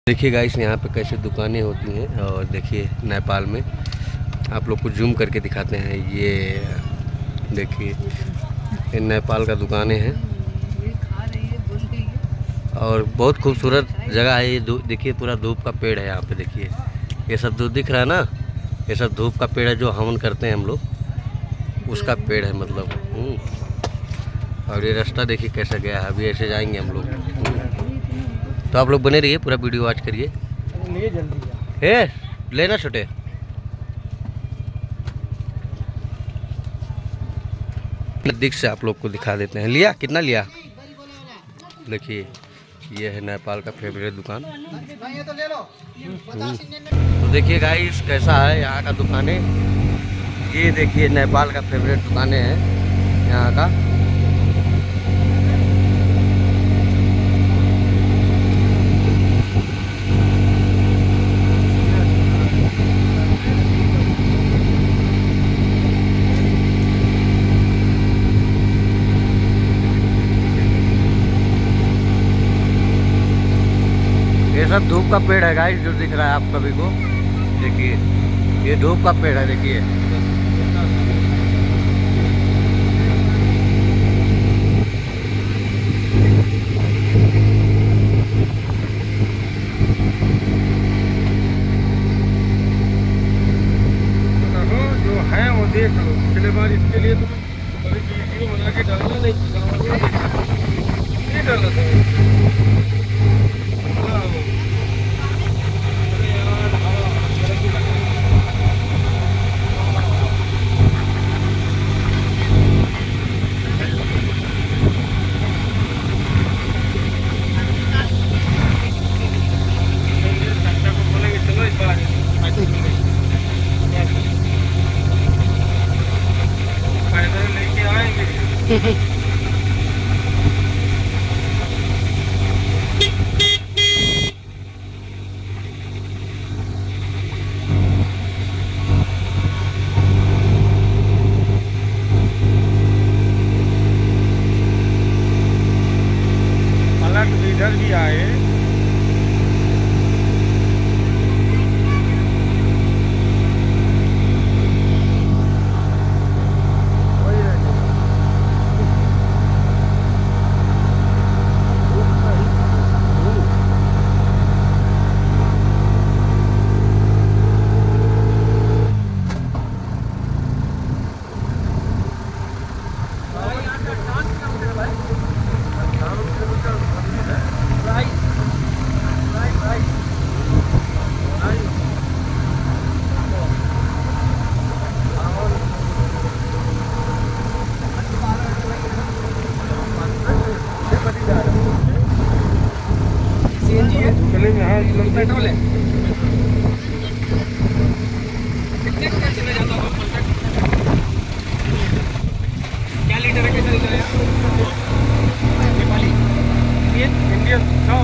देखिए गाइस यहाँ पे कैसे दुकानें होती हैं। और देखिए नेपाल में आप लोग को जूम करके दिखाते हैं। ये देखिए ये नेपाल का दुकानें हैं और बहुत खूबसूरत जगह है ये। देखिए पूरा धूप का पेड़ है यहाँ पे। देखिए ये सब जो दिख रहा है ना, ये सब धूप का पेड़ है जो हवन करते हैं हम लोग, उसका पेड़ है मतलब। और ये रास्ता देखिए कैसा गया है, अभी ऐसे जाएंगे हम लोग। तो आप लोग बने रहिए, पूरा वीडियो वॉच करिए। हे लेना छोटे। नज़दीक से आप लोग को दिखा देते हैं। लिया कितना लिया? देखिए ये है नेपाल का फेवरेट दुकान। तो देखिए गाइस कैसा है यहाँ का दुकानें। ये देखिए नेपाल का फेवरेट दुकानें हैं यहाँ का। ये सब धूप का पेड़ है गाइस जो दिख रहा है आप सभी को। देखिए ये धूप का पेड़ है। देखिए जो है वो देख लो। पिछले बार इसके लिए तो वीडियो बना के डालना नहीं डाला था। इधर भी आए। पेट्रोल है कितने का चले जाता होगा? क्या लीटर है? कैसा लीटर है? नेपाली इंडियन 100।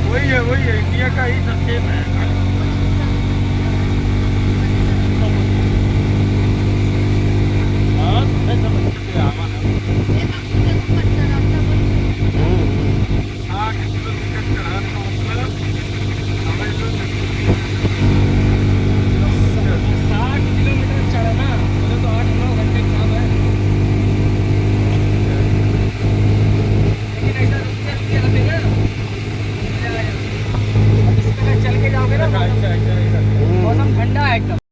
वही है इंडिया का ही सबसे महंगा।